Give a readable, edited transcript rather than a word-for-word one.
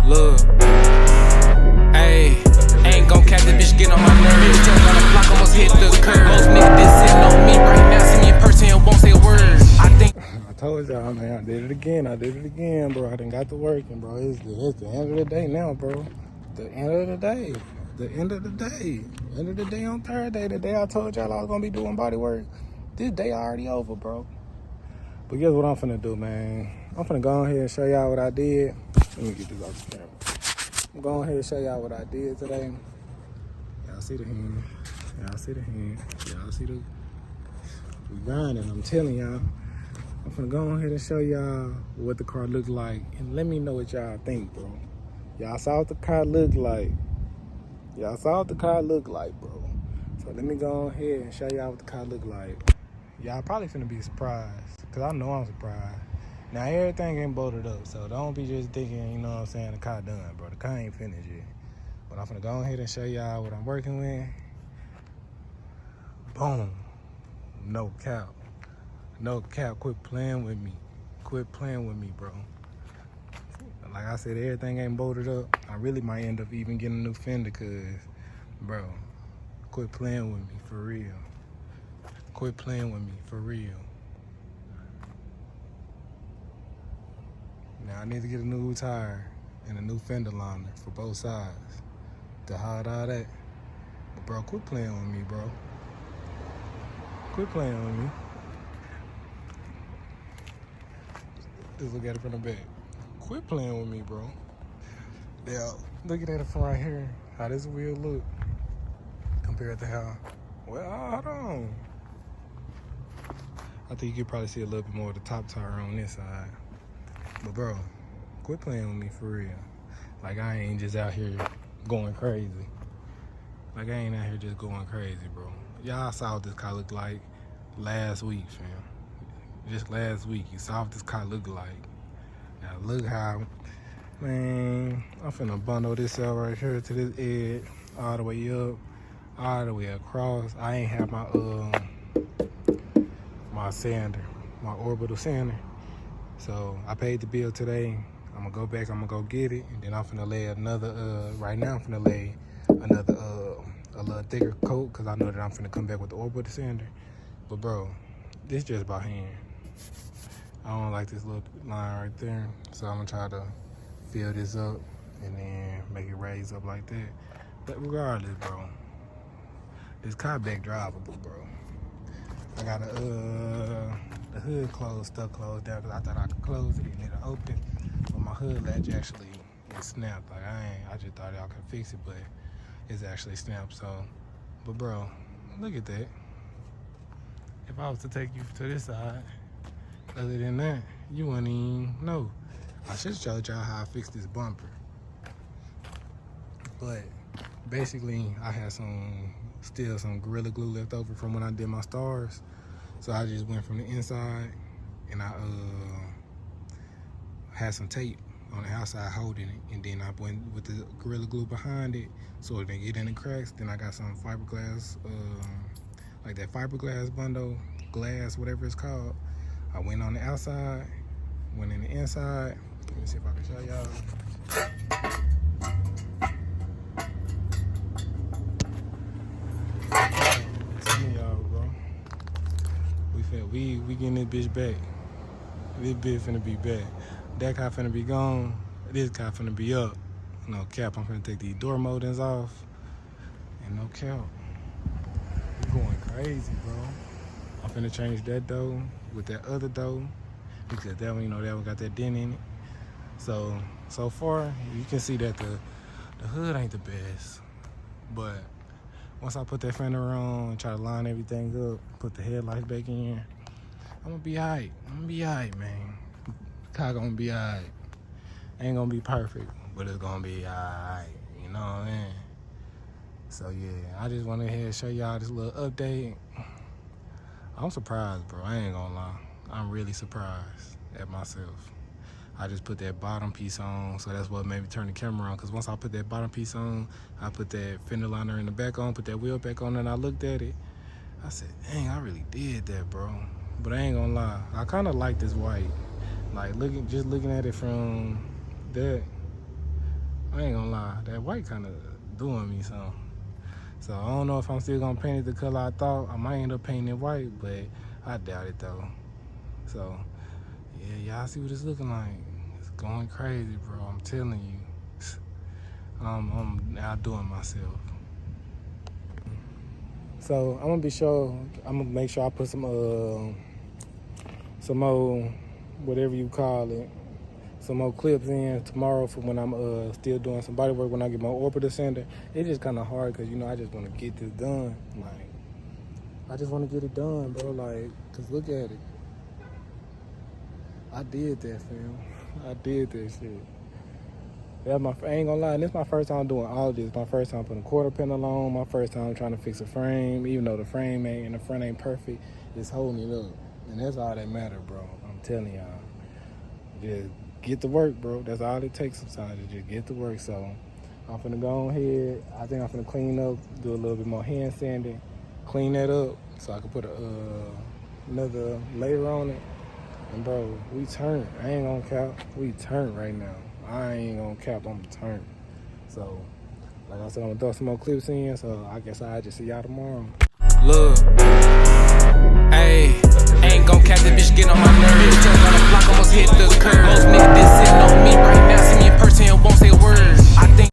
Look, ayy, ain't gon' catch the bitch, get on my nerves. Just on the block, almost hit the curb. Most niggas been sitting on me right now. See me in person and won't say a word. I think I told y'all, man, I did it again, bro. I done got to working, bro. It's the end of the day now, bro. The end of the day. End of the day on Thursday, the day I told y'all I was gonna be doing body work. This day already over, bro. But guess what I'm finna do, man? I'm finna go ahead and show y'all what I did. Let me get this off the camera. I'm going ahead and show y'all what I did today. Y'all see the hand. Y'all see the hand. Y'all see the... We grinding, I'm telling y'all. I'm finna go ahead and show y'all what the car looked like. And let me know what y'all think, bro. Y'all saw what the car looked like. Y'all saw what the car looked like, bro. So let me go ahead and show y'all what the car looked like. Y'all probably finna be surprised, because I know I'm surprised. Now, everything ain't bolted up, so don't be just thinking, you know what I'm saying, the car done, bro. The car ain't finished yet. But I'm finna go ahead and show y'all what I'm working with. Boom. No cap. No cap. Quit playing with me. Quit playing with me, bro. Like I said, everything ain't bolted up. I really might end up even getting a new fender, because, bro, quit playing with me, for real. Quit playing with me, for real. Now, I need to get a new tire and a new fender liner for both sides to hide all that. But, bro, quit playing with me, bro. Quit playing with me. Just look at it from the back. Quit playing with me, bro. Now, looking at it from right here, how this wheel look compared to how... Well, hold on. I think you could probably see a little bit more of the top tire on this side. But, bro, quit playing with me, for real. Like, I ain't just out here going crazy. Like, I ain't out here just going crazy, bro. Y'all saw what this car looked like last week, fam. Just last week, you saw what this car looked like. Now, look how, man, I'm finna bundle this out right here to this edge, all the way up, all the way across. I ain't have my sander, my orbital sander. So I paid the bill today. I'm gonna go back, I'm gonna go get it, and then I'm finna lay another, right now I'm finna lay another, a little thicker coat, because I know that I'm finna come back with the orbital sander. But bro, this just by hand. I don't like this little line right there, so I'm gonna try to fill this up and then make it raise up like that. But regardless, bro, this car back drivable, bro. I got the hood stuck closed down, because I thought I could close it and it'll open. But my hood latch actually is snapped. Like I just thought y'all could fix it, but it's actually snapped. So, but bro, look at that. If I was to take you to this side, other than that, you wouldn't even know. I should show y'all how I fixed this bumper. But basically, I had still some Gorilla Glue left over from when I did my stars. So I just went from the inside and I had some tape on the outside holding it. And then I went with the Gorilla Glue behind it so it didn't get any cracks. Then I got some fiberglass, like that fiberglass bundle, glass, whatever it's called. I went on the outside, went in the inside. Let me see if I can show y'all. Some of y'all, bro. We getting this bitch back. This bitch finna be back. That car finna be gone. This car finna be up. No cap, I'm finna take these door moldings off. And no cap. We going crazy, bro. I'm finna change that door with that other door, because that one, you know, that one got that dent in it. So far, you can see that the hood ain't the best. But once I put that fender on and try to line everything up, put the headlights back in, I'm gonna be alright. I'm gonna be alright, man. The car gonna be alright. Ain't gonna be perfect, but it's gonna be alright. You know what I mean? So yeah, I just wanted to show y'all this little update. I'm surprised, bro. I ain't gonna lie. I'm really surprised at myself. I just put that bottom piece on, so that's what made me turn the camera on. Because once I put that bottom piece on, I put that fender liner in the back on, put that wheel back on, and I looked at it. I said, dang, I really did that, bro. But I ain't gonna lie. I kind of like this white. Like, just looking at it from that, I ain't gonna lie, that white kind of doing me something. So I don't know if I'm still gonna paint it the color I thought. I might end up painting it white, but I doubt it though. So yeah, y'all see what it's looking like. It's going crazy, bro. I'm telling you. I'm outdoing myself. So I'm gonna make sure I put some more, whatever you call it, some more clips in tomorrow for when I'm still doing some body work when I get my orbiter center. It's just kind of hard because, you know, I just want to get this done. Like, I just want to get it done, bro. Like, because look at it. I did that, fam. I did that shit. I ain't gonna lie, this is my first time doing all this. My first time putting a quarter panel on. My first time trying to fix a frame, even though the frame ain't and the front ain't perfect. It's holding it up. And that's all that matter, bro. I'm telling y'all. Just get to work, bro. That's all it takes sometimes, is just get to work. So I'm finna go ahead. I think I'm finna clean up, do a little bit more hand sanding, clean that up so I can put another layer on it. And bro, we turned. I ain't gonna cap. We turned right now. I ain't gonna cap. I'm turned. So, like I said, I'm gonna throw some more clips in. So I guess I'll just see y'all tomorrow. Look.